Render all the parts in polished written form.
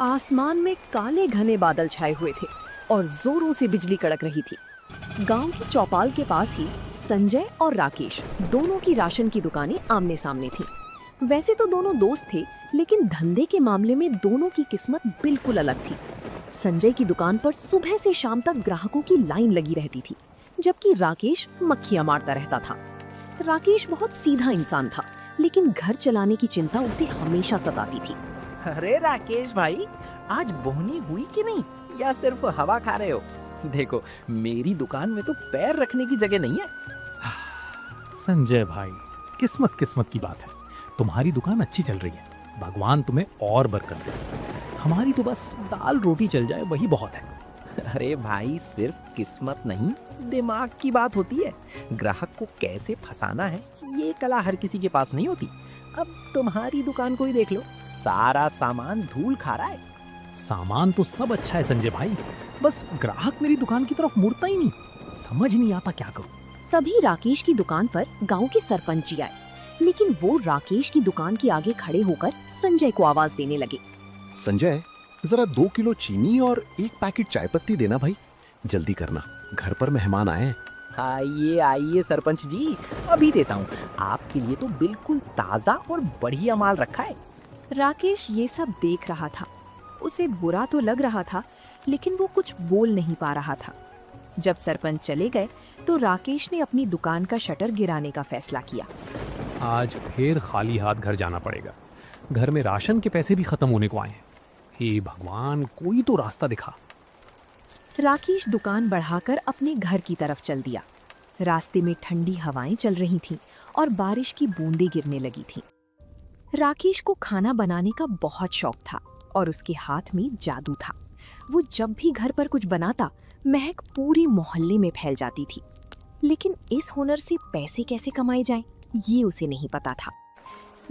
आसमान में काले घने बादल छाए हुए थे और जोरों से बिजली कड़क रही थी। गांव की चौपाल के पास ही संजय और राकेश दोनों की राशन की दुकानें आमने सामने थीं। वैसे तो दोनों दोस्त थे, लेकिन धंधे के मामले में दोनों की किस्मत बिल्कुल अलग थी। संजय की दुकान पर सुबह से शाम तक ग्राहकों की लाइन लगी रहती थी, जबकि राकेश मक्खियां मारता रहता था। राकेश बहुत सीधा इंसान था, लेकिन घर चलाने की चिंता उसे हमेशा सताती थी। अरे राकेश भाई, आज बोहनी हुई कि नहीं, या सिर्फ हवा खा रहे हो? देखो, मेरी दुकान में तो पैर रखने की जगह नहीं है। संजय भाई, किस्मत किस्मत की बात है। तुम्हारी दुकान अच्छी चल रही है, भगवान तुम्हें और बरकत दे। हमारी तो बस दाल रोटी चल जाए वही बहुत है। अरे भाई, सिर्फ किस्मत नहीं, दिमाग की बात होती है। ग्राहक को कैसे फंसाना है, ये कला हर किसी के पास नहीं होती। अब तुम्हारी दुकान को ही देख लो, सारा सामान धूल खा रहा है। सामान तो सब अच्छा है संजय भाई, बस ग्राहक मेरी दुकान की तरफ मुड़ता ही नहीं। समझ नहीं आता क्या करूं। तभी राकेश की दुकान पर गांव के सरपंच जी आए, लेकिन वो राकेश की दुकान के आगे खड़े होकर संजय को आवाज देने लगे। संजय, जरा 2 किलो चीनी और 1 पैकेट चाय पत्ती देना भाई, जल्दी करना, घर पर मेहमान आए हैं। आइए आइए सरपंच जी, अभी देता हूँ। आपके लिए तो बिल्कुल ताज़ा और बढ़िया माल रखा है। राकेश ये सब देख रहा था। उसे बुरा तो लग रहा था, लेकिन वो कुछ बोल नहीं पा रहा था। जब सरपंच चले गए तो राकेश ने अपनी दुकान का शटर गिराने का फैसला किया। आज फिर खाली हाथ घर जाना पड़ेगा। घर में राशन के पैसे भी खत्म होने को आए हैं। हे भगवान, कोई तो रास्ता दिखा। राकेश दुकान बढ़ाकर अपने घर की तरफ चल दिया। रास्ते में ठंडी हवाएं चल रही थीं और बारिश की बूंदें गिरने लगी थीं। राकेश को खाना बनाने का बहुत शौक था और उसके हाथ में जादू था। वो जब भी घर पर कुछ बनाता, महक पूरे मोहल्ले में फैल जाती थी। लेकिन इस हुनर से पैसे कैसे कमाए जाएं, ये उसे नहीं पता था।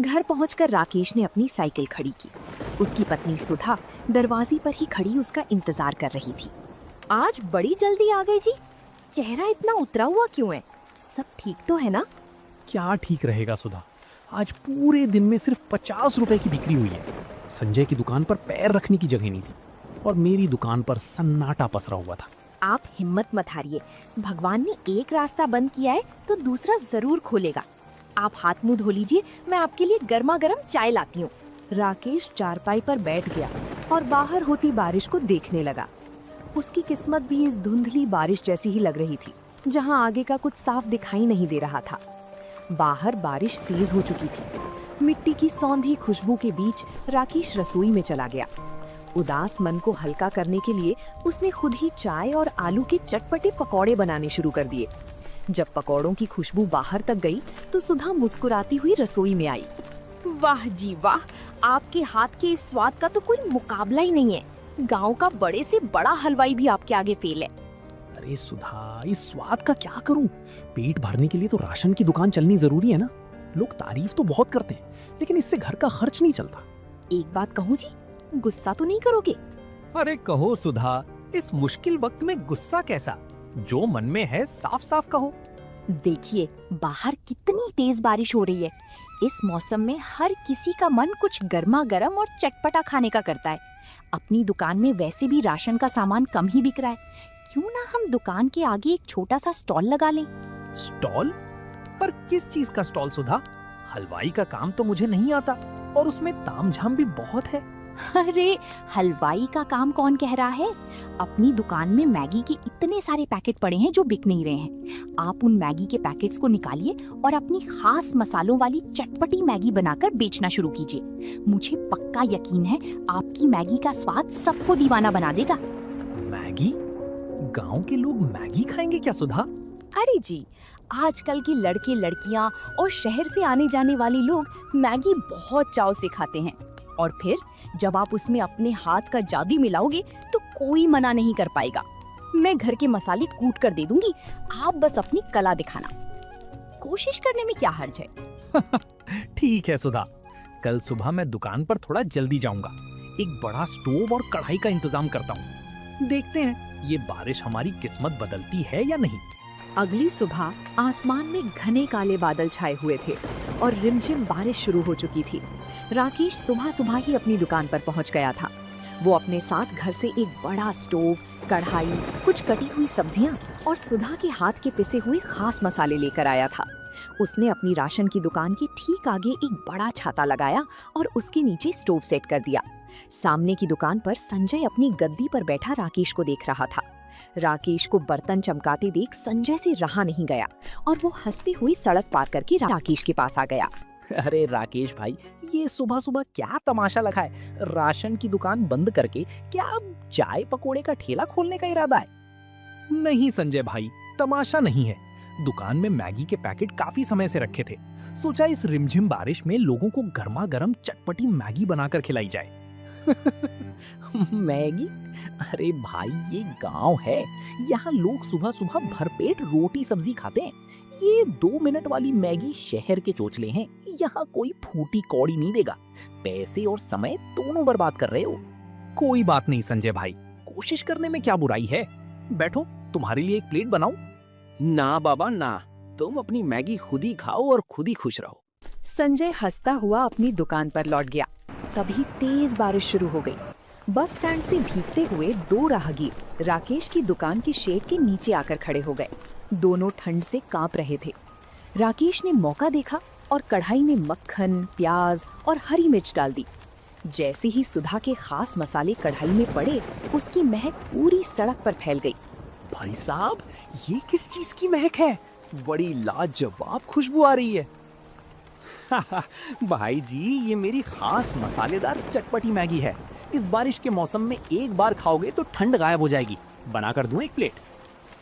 घर पहुंचकर राकेश ने अपनी साइकिल खड़ी की। उसकी पत्नी सुधा दरवाजे पर ही खड़ी उसका इंतजार कर रही थी। आज बड़ी जल्दी आ गई जी, चेहरा इतना उतरा हुआ क्यों है? सब ठीक तो है ना? क्या ठीक रहेगा सुधा, आज पूरे दिन में सिर्फ 50 रुपए की बिक्री हुई है। संजय की दुकान पर पैर रखने की जगह नहीं थी और मेरी दुकान पर सन्नाटा पसरा हुआ था। आप हिम्मत मत हारिए, भगवान ने एक रास्ता बंद किया है तो दूसरा जरूर खोलेगा। आप हाथ मुंह धो लीजिए, मैं आपके लिए गर्मा गर्म चाय लाती हूँ। राकेश चारपाई पर बैठ गया और बाहर होती बारिश को देखने लगा। उसकी किस्मत भी इस धुंधली बारिश जैसी ही लग रही थी, जहाँ आगे का कुछ साफ दिखाई नहीं दे रहा था। बाहर बारिश तेज हो चुकी थी। मिट्टी की सौंधी खुशबू के बीच राकेश रसोई में चला गया। उदास मन को हल्का करने के लिए उसने खुद ही चाय और आलू के चटपटे पकौड़े बनाने शुरू कर दिए। जब पकौड़ों की खुशबू बाहर तक गई तो सुधा मुस्कुराती हुई रसोई में आई। वाह जी वाह, आपके हाथ के इस स्वाद का तो कोई मुकाबला ही नहीं है। गांव का बड़े से बड़ा हलवाई भी आपके आगे फेल है। अरे सुधा, इस स्वाद का क्या करूं? पेट भरने के लिए तो राशन की दुकान चलनी जरूरी है ना। लोग तारीफ तो बहुत करते हैं, लेकिन इससे घर का खर्च नहीं चलता। एक बात कहूँ जी, गुस्सा तो नहीं करोगे? अरे कहो सुधा, इस मुश्किल वक्त में गुस्सा कैसा? जो मन में है साफ साफ कहो। देखिए, बाहर कितनी तेज बारिश हो रही है। इस मौसम में हर किसी का मन कुछ गर्मा गर्म और चटपटा खाने का करता है। अपनी दुकान में वैसे भी राशन का सामान कम ही बिक रहा है, क्यों ना हम दुकान के आगे एक छोटा सा स्टॉल लगा लें? स्टॉल? पर किस चीज का स्टॉल सुधा? हलवाई का काम तो मुझे नहीं आता और उसमें तामझाम भी बहुत है। अरे, हलवाई का काम कौन कह रहा है? अपनी दुकान में मैगी के इतने सारे पैकेट पड़े हैं जो बिक नहीं रहे हैं। आप उन मैगी के पैकेट्स को निकालिए और अपनी खास मसालों वाली चटपटी मैगी बनाकर बेचना शुरू कीजिए। मुझे पक्का यकीन है आपकी मैगी का स्वाद सबको दीवाना बना देगा। मैगी? गांव के लोग मैगी खाएंगे क्या सुधा? अरे जी, आजकल के लड़के लड़कियां और शहर से आने जाने वाले लोग मैगी बहुत चाव से खाते हैं। और फिर जब आप उसमें अपने हाथ का जादू मिलाओगे तो कोई मना नहीं कर पाएगा। मैं घर के मसाले कूट कर दे दूंगी, आप बस अपनी कला दिखाना। कोशिश करने में क्या हर्ज है? ठीक है सुधा, कल सुबह मैं दुकान पर थोड़ा जल्दी जाऊंगा। एक बड़ा स्टोव और कढ़ाई का इंतजाम करता हूँ। देखते हैं ये बारिश हमारी किस्मत बदलती है या नहीं। अगली सुबह आसमान में घने काले बादल छाए हुए थे और रिमझिम बारिश शुरू हो चुकी थी। राकेश सुबह सुबह ही अपनी दुकान पर पहुंच गया था। वो अपने साथ घर से एक बड़ा स्टोव, कढ़ाई, कुछ कटी हुई सब्जियां और सुधा के हाथ के पिसे हुए खास मसाले लेकर आया था। उसने अपनी राशन की दुकान के ठीक आगे एक बड़ा छाता लगाया और उसके नीचे स्टोव सेट कर दिया। सामने की दुकान पर संजय अपनी गद्दी पर बैठा राकेश को देख रहा था। राकेश को बर्तन चमकाते देख संजय से रहा नहीं गया और वो हंसती हुई सड़क पार करके राकेश के पास आ गया। अरे राकेश भाई, ये सुबह सुबह क्या तमाशा लगा है? राशन की दुकान बंद करके क्या अब चाय पकोड़े का ठेला खोलने का इरादा है? नहीं संजय भाई, तमाशा नहीं है। दुकान में मैगी के पैकेट काफी समय से रखे थे। सोचा इस रिमझिम बारिश में लोगों को गर्मा गर्म चटपटी मैगी बनाकर खिलाई जाए। मैगी? अरे भाई, ये गांव है, यहाँ लोग सुबह सुबह भरपेट रोटी सब्जी खाते हैं। ये 2 मिनट वाली मैगी शहर के चोचले हैं, यहाँ कोई फूटी कौड़ी नहीं देगा। पैसे और समय दोनों बर्बाद कर रहे हो। कोई बात नहीं संजय भाई, कोशिश करने में क्या बुराई है। बैठो, तुम्हारे लिए एक प्लेट बनाऊं? ना बाबा ना, तुम अपनी मैगी खुद ही खाओ और खुद ही खुश रहो। संजय हंसता हुआ अपनी दुकान पर लौट गया। तभी तेज बारिश शुरू हो गई। बस स्टैंड से भीगते हुए 2 राहगीर राकेश की दुकान के शेड के नीचे आकर खड़े हो गए। दोनों ठंड से कांप रहे थे। राकेश ने मौका देखा और कढ़ाई में मक्खन, प्याज और हरी मिर्च डाल दी। जैसे ही सुधा के खास मसाले कढ़ाई में पड़े, उसकी महक पूरी सड़क पर फैल गई। भाई साहब, ये किस चीज की महक है? बड़ी लाजवाब खुशबू आ रही है। भाई जी, ये मेरी खास मसालेदार चटपटी मैगी है। इस बारिश के मौसम में एक बार खाओगे तो ठंड गायब हो जाएगी। बना कर दूं एक प्लेट?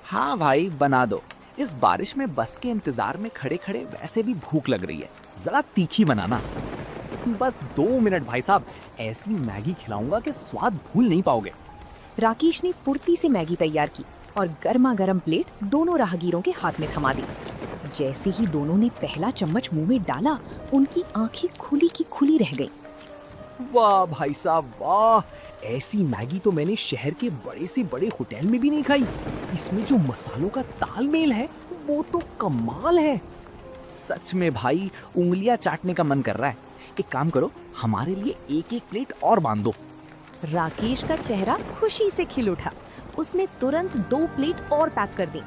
हाँ भाई, बना दो। इस बारिश में बस के इंतजार में खड़े खड़े वैसे भी भूख लग रही है। जरा तीखी बनाना। बस 2 मिनट भाई साहब, ऐसी मैगी खिलाऊंगा कि स्वाद भूल नहीं पाओगे। राकेश ने फुर्ती से मैगी तैयार की और गर्मा गर्म प्लेट दोनों राहगीरों के हाथ में थमा दी। जैसे ही दोनों ने पहला चम्मच मुंह में डाला, उनकी आंखें खुली की खुली रह गईं। वाह भाई साहब वाह, ऐसी मैगी तो मैंने शहर के बड़े से बड़े होटल में भी नहीं खाई। इसमें जो मसालों का तालमेल है वो तो कमाल है। सच में भाई, उंगलियां चाटने का मन कर रहा है। एक काम करो, हमारे लिए एक एक प्लेट और बांध दो। राकेश का चेहरा खुशी से खिल उठा। उसने तुरंत 2 प्लेट और पैक कर दी।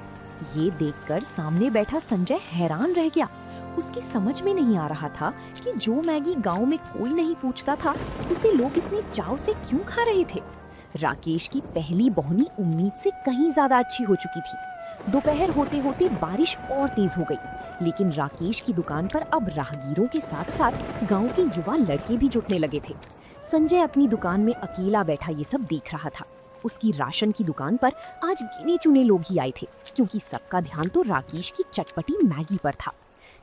ये देखकर सामने बैठा संजय हैरान रह गया। उसकी समझ में नहीं आ रहा था कि जो मैगी गांव में कोई नहीं पूछता था, उसे लोग इतने चाव से क्यों खा रहे थे। राकेश की पहली बोहनी उम्मीद से कहीं ज्यादा अच्छी हो चुकी थी। दोपहर होते होते बारिश और तेज हो गई, लेकिन राकेश की दुकान पर अब राहगीरों के साथ साथ गांव के युवा लड़के भी जुटने लगे थे। संजय अपनी दुकान में अकेला बैठा ये सब देख रहा था। उसकी राशन की दुकान पर आज गिने चुने लोग ही आए थे, क्योंकि सबका ध्यान तो राकेश की चटपटी मैगी पर था।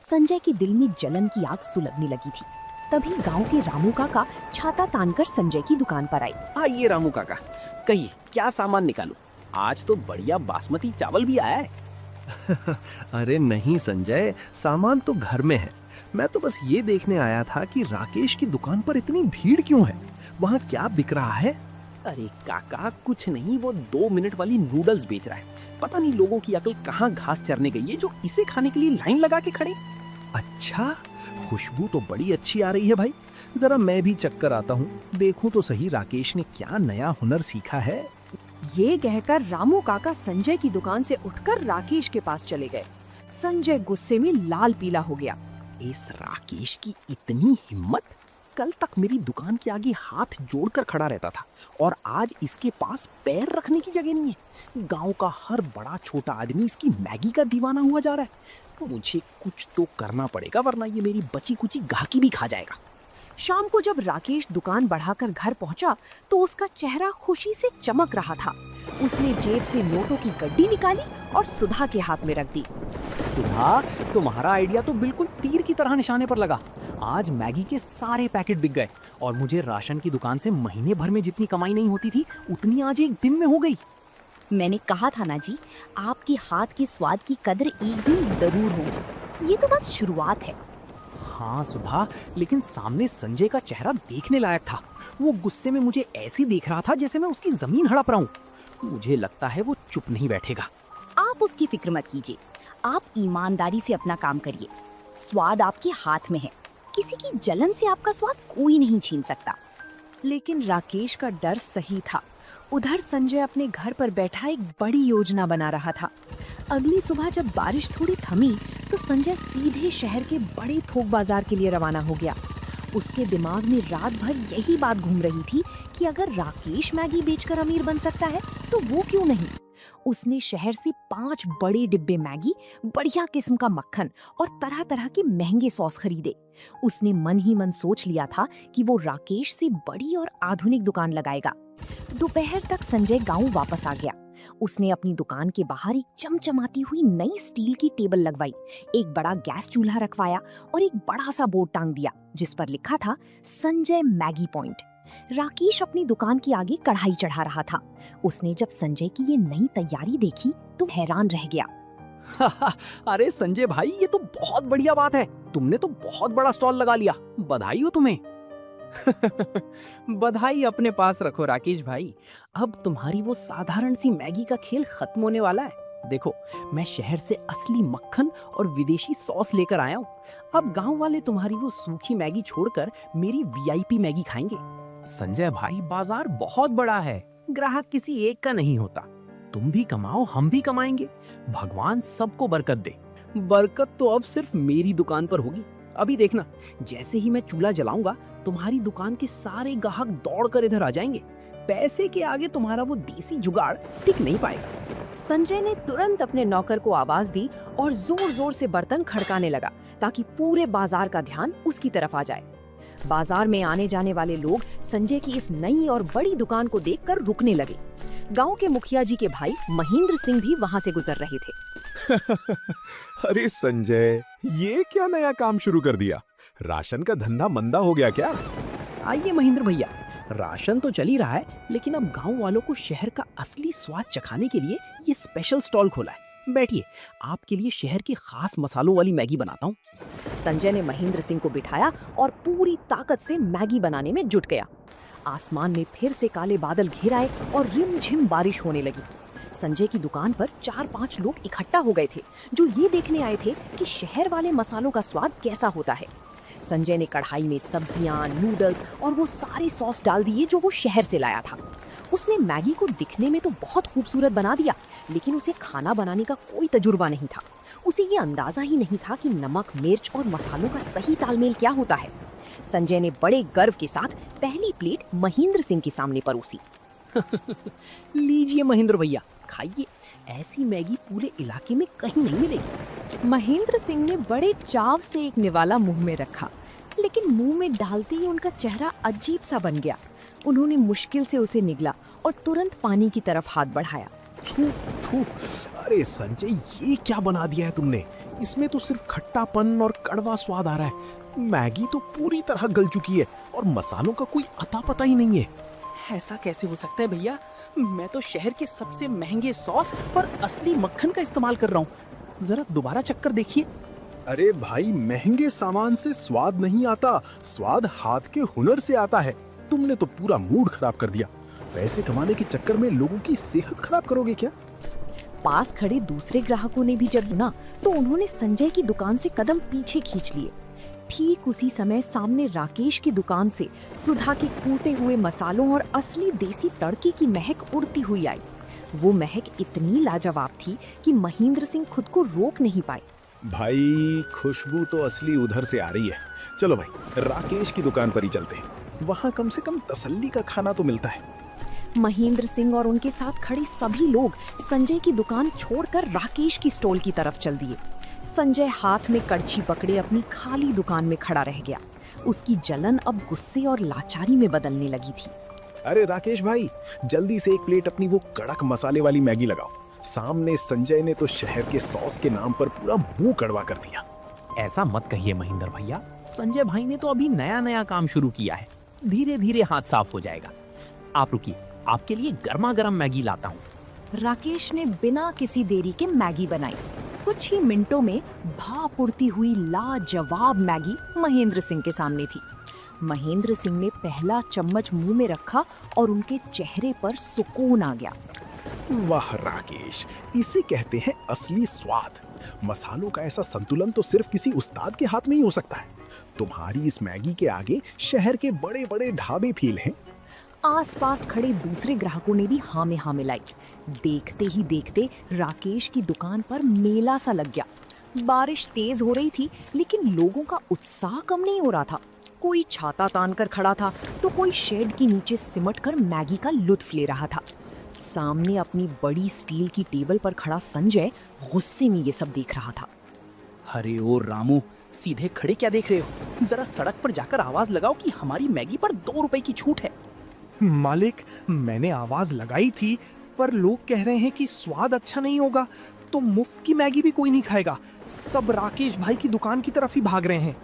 संजय के दिल में जलन की आग सुलगने लगी थी। तभी गांव के रामू काका छाता तानकर संजय की दुकान पर आए। आइए रामू काका, कहिए क्या सामान निकालूं? आज तो बढ़िया बासमती चावल भी आया है। अरे नहीं संजय, सामान तो घर में है। मैं तो बस ये देखने आया था कि राकेश की दुकान पर इतनी भीड़ क्यों है, वहाँ क्या बिक रहा है। अरे काका, कुछ नहीं, वो 2 मिनट वाली नूडल्स बेच रहा है। पता नहीं लोगों की अकल कहाँ घास चरने गई है जो इसे खाने के लिए लाइन लगा के खड़े। अच्छा, खुशबू तो बड़ी अच्छी आ रही है भाई। जरा मैं भी चक्कर आता हूँ, देखूं तो सही राकेश ने क्या नया हुनर सीखा है। ये कहकर रामू काका संजय की दुकान से उठकर राकेश के पास चले गए। संजय गुस्से में लाल पीला हो गया। इस राकेश की इतनी हिम्मत! कल तक मेरी दुकान के आगे हाथ जोड़कर खड़ा रहता था और आज इसके पास पैर रखने की जगह नहीं है। गांव का हर बड़ा छोटा आदमी इसकी मैगी का दीवाना हुआ जा रहा है। मुझे कुछ तो करना पड़ेगा, वरना ये मेरी बची कुची गाहकी भी खा जाएगा। शाम को जब राकेश दुकान बढ़ाकर घर पहुंचा तो उसका चेहरा खुशी से चमक रहा था। उसने जेब से नोटों की गड्डी निकाली और सुधा के हाथ में रख दी। सुधा, तुम्हारा आइडिया तो बिल्कुल तीर की तरह निशाने पर लगा। आज मैगी के सारे पैकेट बिक गए और मुझे राशन की दुकान से महीने भर में जितनी कमाई नहीं होती थी, उतनी आज एक दिन में हो गई। मैंने कहा था ना जी, आपके हाथ के स्वाद की कदर एक दिन जरूर होगी। ये तो बस शुरुआत है। हाँ सुधा, लेकिन सामने संजय का चेहरा देखने लायक था। वो गुस्से में मुझे ऐसे देख रहा था जैसे मैं उसकी जमीन हड़प रहा हूँ। मुझे लगता है वो चुप नहीं बैठेगा। आप उसकी फिक्र मत कीजिए, आप ईमानदारी से अपना काम करिए। स्वाद आपके हाथ में है, किसी की जलन से आपका स्वाद कोई नहीं छीन सकता। लेकिन राकेश का डर सही था। उधर संजय अपने घर पर बैठा एक बड़ी योजना बना रहा था। अगली सुबह जब बारिश थोड़ी थमी तो संजय सीधे शहर के बड़े थोक बाजार के लिए रवाना हो गया। उसके दिमाग में रात भर यही बात घूम रही थी कि अगर राकेश मैगी बेचकर अमीर बन सकता है तो वो क्यों नहीं। उसने शहर से 5 बड़े डिब्बे मैगी, बढ़िया किस्म का मक्खन और तरह तरह के महंगे सॉस खरीदे। उसने मन ही मन सोच लिया था कि वो राकेश से बड़ी और आधुनिक दुकान लगाएगा। दोपहर तक संजय गांव वापस आ गया। उसने अपनी दुकान के बाहर एक चमचमाती हुई नई स्टील की टेबल लगवाई, एक बड़ा गैस चूल्हा रखवाया और एक बड़ा सा बोर्ड टांग दिया जिस पर लिखा था संजय मैगी पॉइंट। राकेश अपनी दुकान के आगे कढ़ाई चढ़ा रहा था। उसने जब संजय की ये नई तैयारी देखी तो हैरान रह गया। अरे संजय भाई, ये तो बहुत बढ़िया बात है। तुमने तो बहुत बड़ा स्टॉल लगा लिया, बधाई हो तुम्हें। बधाई अपने पास रखो राकेश भाई। अब तुम्हारी वो साधारण सी मैगी का खेल खत्म होने वाला है। देखो, मैं शहर से असली मक्खन और विदेशी सॉस लेकर आया हूँ। अब गांव वाले तुम्हारी वो सूखी मैगी छोड़कर मेरी वीआईपी मैगी खाएंगे। संजय भाई, बाजार बहुत बड़ा है, ग्राहक किसी एक का नहीं होता। तुम भी कमाओ, हम भी कमाएंगे। भगवान सबको बरकत दे। बरकत तो अब सिर्फ मेरी दुकान पर होगी। अभी देखना, जैसे ही मैं चूल्हा जलाऊंगा तुम्हारी दुकान के सारे ग्राहक दौड़कर इधर आ जाएंगे। पैसे के आगे तुम्हारा वो देसी जुगाड़ टिक नहीं पाएगा। संजय ने तुरंत अपने नौकर को आवाज दी और जोर जोर से बर्तन खड़काने लगा ताकि पूरे बाजार का ध्यान उसकी तरफ आ जाए। बाजार में आने जाने वाले लोग संजय की इस नई और बड़ी दुकान को देखकर रुकने लगे। गांव के मुखिया जी के भाई महेंद्र सिंह भी वहां से गुजर रहे थे। अरे संजय, ये क्या नया काम शुरू कर दिया? राशन का धंधा मंदा हो गया क्या? आइए महेंद्र भैया, राशन तो चल ही रहा है, लेकिन अब गांव वालों को शहर का असली स्वाद चखाने के लिए ये स्पेशल स्टॉल खोला है। बैठिए, आपके लिए शहर के खास मसालों वाली मैगी बनाता हूँ। संजय ने महेंद्र सिंह को बिठाया और पूरी ताकत से मैगी बनाने में जुट गया। आसमान में फिर से काले बादल घिर आए और रिमझिम बारिश होने लगी। संजय की दुकान पर 4-5 लोग इकट्ठा हो गए थे जो ये देखने आए थे कि शहर वाले मसालों का स्वाद कैसा होता है। संजय ने कढ़ाई में सब्जियां, नूडल्स और वो सारे सॉस डाल दिए जो वो शहर से लाया था। उसने मैगी को दिखने में तो बहुत खूबसूरत बना दिया, लेकिन उसे खाना बनाने का कोई तजुर्बा नहीं था। उसे ये अंदाजा ही नहीं था कि नमक, मिर्च और मसालों का सही तालमेल क्या होता है। संजय ने बड़े गर्व के साथ पहली प्लेट महेंद्र सिंह के सामने परोसी। लीजिए महेंद्र भैया, खाइए। ऐसी मैगी पूरे इलाके में कहीं नहीं मिलेगी। महेंद्र सिंह ने बड़े चाव से एक निवाला मुंह में रखा, लेकिन मुंह में डालते ही उनका चेहरा अजीब सा बन गया। उन्होंने मुश्किल से उसे निगला और तुरंत पानी की तरफ हाथ बढ़ाया। थू थू। अरे संजय, ये क्या बना दिया है तुमने? इसमें तो सिर्फ खट्टापन और कड़वा स्वाद आ रहा है। मैगी तो पूरी तरह गल चुकी है और मसालों का कोई अता पता ही नहीं है। ऐसा कैसे हो सकता है भैया? मैं तो शहर के सबसे महंगे सॉस और असली मक्खन का इस्तेमाल कर रहा हूँ। जरा दोबारा चक्कर देखिए। अरे भाई, महंगे सामान से स्वाद नहीं आता, स्वाद हाथ के हुनर से आता है। तुमने तो पूरा मूड खराब कर दिया। पैसे कमाने के चक्कर में लोगों की सेहत खराब करोगे क्या? पास खड़े दूसरे ग्राहकों ने भी जब सुना तो उन्होंने संजय की दुकान से कदम पीछे खींच लिए। ठीक उसी समय सामने राकेश की दुकान से सुधा के कूटे हुए मसालों और असली देसी तड़के की महक उड़ती हुई आई। वो महक इतनी लाजवाब थी कि महेंद्र सिंह खुद को रोक नहीं पाए। भाई, खुशबू तो असली उधर से आ रही है। चलो भाई, राकेश की दुकान पर ही चलते हैं। वहाँ कम से कम तसल्ली का खाना तो मिलता है। महेंद्र सिंह और उनके साथ खड़े सभी लोग संजय की दुकान छोड़कर राकेश की स्टॉल की तरफ चल दिए। संजय हाथ में कड़छी पकड़े अपनी खाली दुकान में खड़ा रह गया। उसकी जलन अब गुस्से और लाचारी में बदलने लगी थी। अरे राकेश भाई, जल्दी से एक प्लेट अपनी वो कड़क मसाले वाली मैगी लगाओ। सामने संजय ने तो शहर के सॉस के नाम पर पूरा मुंह कड़वा कर दिया। ऐसा मत कहिए महेंद्र भैया, संजय भाई ने तो अभी नया नया काम शुरू किया है। धीरे धीरे हाथ साफ हो जाएगा। आप रुकिए, आपके लिए गर्मा गर्म मैगी लाता हूँ। राकेश ने बिना किसी देरी के मैगी बनाई। कुछ ही मिनटों में भाप उड़ती हुई लाजवाब मैगी महेंद्र सिंह के सामने थी। महेंद्र सिंह ने पहला चम्मच मुंह में रखा और उनके चेहरे पर सुकून आ गया। वाह राकेश, इसे कहते हैं असली स्वाद। मसालों का ऐसा संतुलन तो सिर्फ किसी उस्ताद के हाथ में ही हो सकता है। तुम्हारी इस मैगी के आगे शहर के बड़े बड़े ढाबे फेल हैं। आसपास खड़े दूसरे ग्राहकों ने भी हाँ में हाँ मिलाई। देखते ही देखते राकेश की दुकान पर मेला सा लग गया। बारिश तेज हो रही थी, लेकिन लोगों का उत्साह कम नहीं हो रहा था। कोई छाता तान कर खड़ा था तो कोई शेड के नीचे सिमट कर मैगी का लुत्फ ले रहा था। सामने अपनी बड़ी स्टील की टेबल पर खड़ा संजय गुस्से में ये सब देख रहा था। अरे ओ रामू, सीधे खड़े क्या देख रहे हो? जरा सड़क पर जाकर आवाज लगाओ कि हमारी मैगी पर 2 रुपए की छूट है। मालिक, मैंने आवाज लगाई थी, पर लोग कह रहे हैं कि स्वाद अच्छा नहीं होगा, तो मुफ्त की मैगी भी कोई नहीं खाएगा। सब राकेश भाई की दुकान की तरफ ही भाग रहे हैं।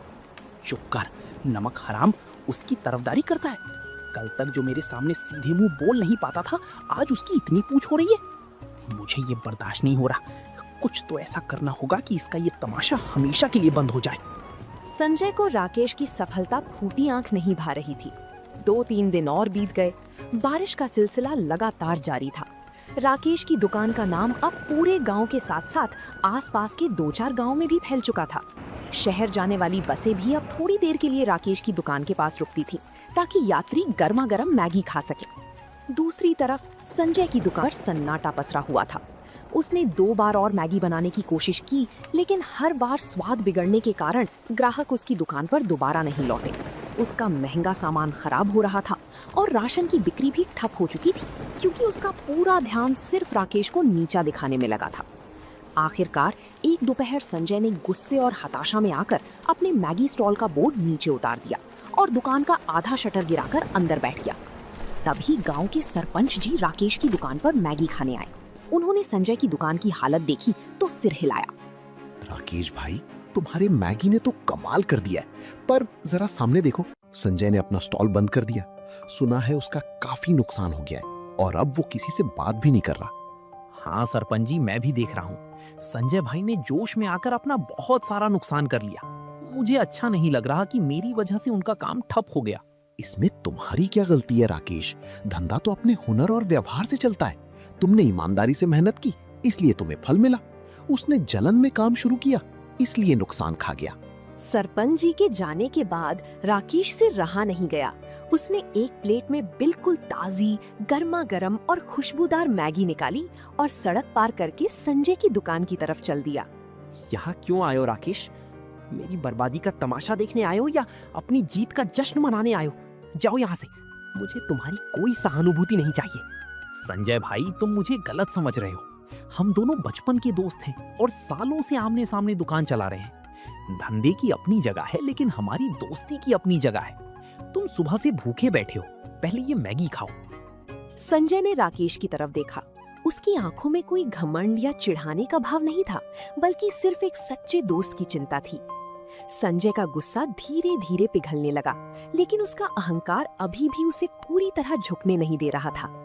चुप कर, नमक हराम उसकी तरफदारी करता है। कल तक जो मेरे सामने सीधे मुंह बोल नहीं पाता था, आज उसकी इतनी पूछ हो रही है। मुझे ये बर्दाश्त नहीं हो रहा। कुछ तो ऐसा करना होगा कि इसका ये तमाशा हमेशा के लिए बंद हो जाए। संजय को राकेश की सफलता फूटी आंख नहीं भा रही थी। 2-3 दिन और बीत गए। बारिश का सिलसिला लगातार जारी था। राकेश की दुकान का नाम अब पूरे गांव के साथ साथ आसपास के 2-4 गांव में भी फैल चुका था। शहर जाने वाली बसें भी अब थोड़ी देर के लिए राकेश की दुकान के पास रुकती थी, ताकि यात्री गर्मा गर्म मैगी खा सके। दूसरी तरफ संजय की दुकान पर सन्नाटा पसरा हुआ था। उसने 2 बार और मैगी बनाने की कोशिश की, लेकिन हर बार स्वाद बिगड़ने के कारण ग्राहक उसकी दुकान पर दोबारा नहीं लौटे। उसका महंगा सामान खराब हो रहा था और राशन की बिक्री भी ठप हो चुकी थी, क्योंकि उसका पूरा ध्यान सिर्फ राकेश को नीचा दिखाने में लगा था। आखिरकार एक दोपहर संजय ने गुस्से और हताशा में आकर अपने मैगी स्टॉल का बोर्ड नीचे उतार दिया और दुकान का आधा शटर गिराकर अंदर बैठ गया। तभी गांव के सरपंच जी राकेश की दुकान पर मैगी खाने आए। उन्होंने संजय की दुकान की हालत देखी तो सिर हिलाया। राकेश भाई, तुम्हारे मैगी ने तो कमाल कर दिया है, पर जरा सामने देखो, संजय ने अपना स्टॉल बंद कर दिया। सुना है उसका काफी नुकसान हो गया है और अब वो किसी से बात भी नहीं कर रहा। हाँ सरपंच जी, मैं भी देख रहा हूँ। संजय भाई ने जोश में आकर अपना बहुत सारा नुकसान कर लिया। मुझे अच्छा नहीं लग रहा कि मेरी वजह से उनका काम ठप हो गया। इसमें तुम्हारी क्या गलती है राकेश? धंधा तो अपने हुनर और व्यवहार से चलता है। तुमने ईमानदारी से मेहनत की, इसलिए तुम्हें फल मिला। उसने जलन में काम शुरू किया, इसलिए नुकसान खा गया। सरपंच जी के जाने के बाद राकेश से रहा नहीं गया। उसने एक प्लेट में बिल्कुल ताजी, गर्मा गर्म और खुशबूदार मैगी निकाली और सड़क पार करके संजय की दुकान की तरफ चल दिया। यहाँ क्यों आए हो राकेश? मेरी बर्बादी का तमाशा देखने आए हो या अपनी जीत का जश्न मनाने आए हो? जाओ यहाँ से, मुझे तुम्हारी कोई सहानुभूति नहीं चाहिए। संजय भाई, तुम मुझे गलत समझ रहे हो। हम दोनों बचपन के दोस्त हैं और सालों से आमने सामने दुकान चला रहे हैं। धंधे की अपनी जगह है, लेकिन हमारी दोस्ती की अपनी जगह है। तुम सुबह से भूखे बैठे हो, पहले ये मैगी खाओ। संजय ने राकेश की तरफ देखा। उसकी आंखों में कोई घमंड या चिढ़ाने का भाव नहीं था, बल्कि सिर्फ एक सच्चे दोस्त की चिंता थी। संजय का गुस्सा धीरे धीरे पिघलने लगा, लेकिन उसका अहंकार अभी भी उसे पूरी तरह झुकने नहीं दे रहा था।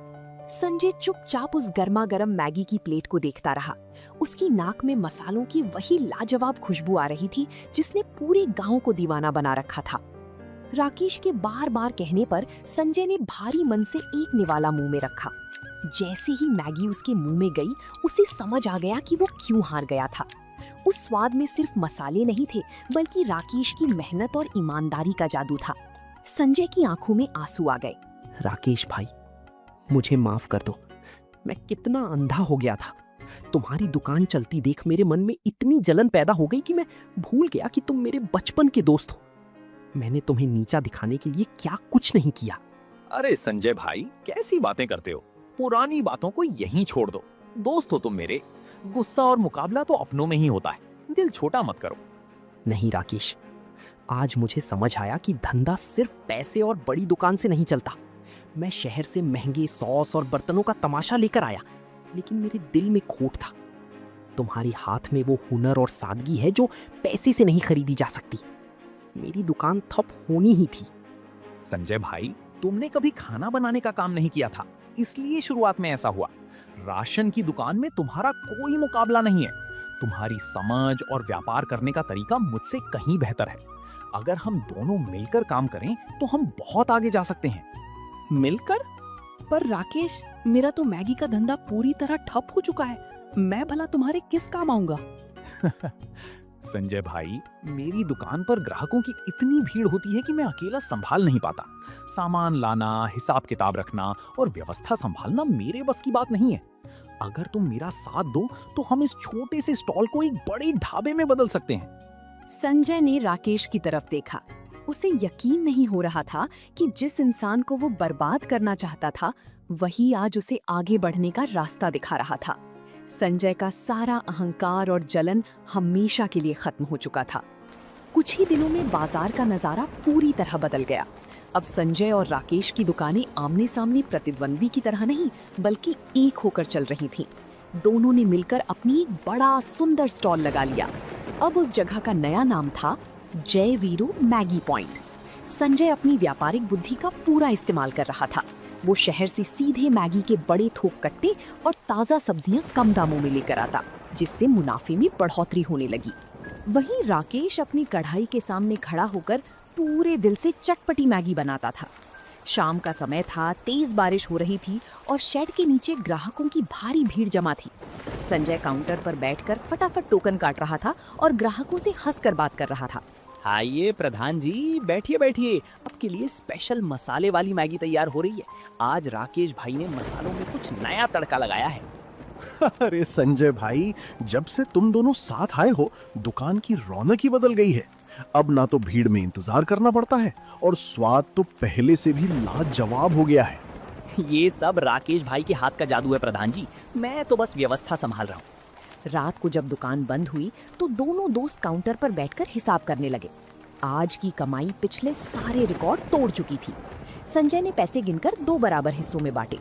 संजय चुपचाप उस गर्मा गर्म मैगी की प्लेट को देखता रहा। उसकी नाक में मसालों की वही लाजवाब खुशबू आ रही थी जिसने पूरे गांव को दीवाना बना रखा था। राकेश के बार बार कहने पर संजय ने भारी मन से एक निवाला मुंह में रखा। जैसे ही मैगी उसके मुंह में गई, उसे समझ आ गया कि वो क्यों हार गया था। उस स्वाद में सिर्फ मसाले नहीं थे, बल्कि राकेश की मेहनत और ईमानदारी का जादू था। संजय की आंखों में आंसू आ गए। राकेश भाई, मुझे माफ कर दो। मैं कितना अंधा हो गया था। तुम्हारी दुकान चलती देख मेरे मन में इतनी जलन पैदा हो गई कि मैं भूल गया कि तुम मेरे बचपन के दोस्त हो। मैंने तुम्हें नीचा दिखाने के लिए क्या कुछ नहीं किया। अरे संजय भाई, कैसी बातें करते हो? पुरानी बातों को यहीं छोड़ दो। दोस्त हो तुम मेरे। गुस्सा और मुकाबला तो अपनों में ही होता है। दिल छोटा मत करो। नहीं राकेश, आज मुझे समझ आया कि धंधा सिर्फ पैसे और बड़ी दुकान से नहीं चलता। मैं शहर से महंगे सॉस और बर्तनों का तमाशा लेकर आया, लेकिन मेरे दिल में खोट था। तुम्हारे हाथ में वो हुनर और सादगी है जो पैसे से नहीं खरीदी जा सकती। मेरी दुकान ठप होनी ही थी। संजय भाई, तुमने कभी खाना बनाने का काम नहीं किया था, इसलिए शुरुआत में ऐसा हुआ। राशन की दुकान में तुम्हारा कोई मुकाबला नहीं है। तुम्हारी समझ और व्यापार करने का तरीका मुझसे कहीं बेहतर है। अगर हम दोनों मिलकर काम करें तो हम बहुत आगे जा सकते हैं। मिलकर? पर राकेश, मेरा तो मैगी का धंधा पूरी तरह ठप हो चुका है। मैं भला तुम्हारे किस काम आऊंगा? संजय भाई, मेरी दुकान पर ग्राहकों की इतनी भीड़ होती है कि मैं अकेला संभाल नहीं पाता। सामान लाना, हिसाब किताब रखना और व्यवस्था संभालना मेरे बस की बात नहीं है। अगर तुम मेरा साथ दो तो हम इस छोटे से स्टॉल को एक बड़े ढाबे में बदल सकते हैं। संजय ने राकेश की तरफ देखा। उसे यकीन नहीं हो रहा था कि जिस इंसान को वो बर्बाद करना चाहता था, वही आज उसे आगे बढ़ने का रास्ता दिखा रहा था। संजय का सारा अहंकार और जलन हमेशा के लिए खत्म हो चुका था। कुछ ही दिनों में बाजार का नजारा पूरी तरह बदल गया। अब संजय और राकेश की दुकानें आमने सामने प्रतिद्वंद्वी की तरह नहीं, बल्कि एक होकर चल रही थीं। दोनों ने मिलकर अपनी एक बड़ा सुंदर स्टॉल लगा लिया। अब उस जगह का नया नाम था जय वीरू मैगी पॉइंट। संजय अपनी व्यापारिक बुद्धि का पूरा इस्तेमाल कर रहा था। वो शहर से सीधे मैगी के बड़े थोक कट्टे और ताज़ा सब्जियां कम दामों में लेकर आता, जिससे मुनाफे में बढ़ोतरी होने लगी। वहीं राकेश अपनी कढ़ाई के सामने खड़ा होकर पूरे दिल से चटपटी मैगी बनाता था। शाम का समय था, तेज बारिश हो रही थी और शेड के नीचे ग्राहकों की भारी भीड़ जमा थी। संजय काउंटर पर बैठकर फटाफट टोकन काट रहा था और ग्राहकों से हंसकर बात कर रहा था। आइए प्रधान जी, बैठिए बैठिए। आपके लिए स्पेशल मसाले वाली मैगी तैयार हो रही है। आज राकेश भाई ने मसालों में कुछ नया तड़का लगाया है। अरे संजय भाई, जब से तुम दोनों साथ आए हो, दुकान की रौनक ही बदल गई है। अब ना तो भीड़ में इंतजार करना पड़ता है और स्वाद तो पहले से भी लाजवाब हो गया है। ये सब राकेश भाई के हाथ का जादू है प्रधान जी। मैं तो बस व्यवस्था संभाल रहा हूँ। रात को जब दुकान बंद हुई तो दोनों दोस्त काउंटर पर बैठकर हिसाब करने लगे। आज की कमाई पिछले सारे रिकॉर्ड तोड़ चुकी थी। संजय ने पैसे गिनकर 2 बराबर हिस्सों में बांटे।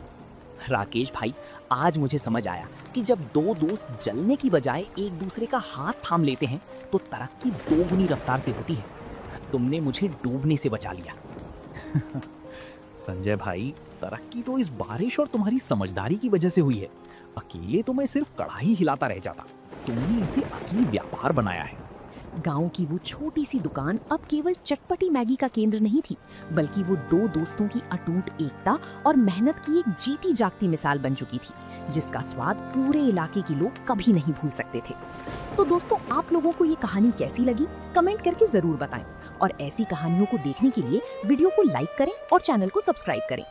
राकेश भाई, आज मुझे समझ आया कि जब दो दोस्त जलने की बजाय एक दूसरे का हाथ थाम लेते हैं तो तरक्की 2 गुनी रफ्तार से होती है। तुमने मुझे डूबने से बचा लिया। संजय भाई, तरक्की तो इस बारिश और तुम्हारी समझदारी की वजह से हुई है। अकेले तो मैं सिर्फ कढ़ाई हिलाता रह जाता। तुमने इसे असली व्यापार बनाया है। गांव की वो छोटी सी दुकान अब केवल चटपटी मैगी का केंद्र नहीं थी, बल्कि वो 2 दोस्तों की अटूट एकता और मेहनत की एक जीती जागती मिसाल बन चुकी थी, जिसका स्वाद पूरे इलाके के लोग कभी नहीं भूल सकते थे। तो दोस्तों, आप लोगों को ये कहानी कैसी लगी, कमेंट करके जरूर बताएं और ऐसी कहानियों को देखने के लिए वीडियो को लाइक करें और चैनल को सब्सक्राइब करें।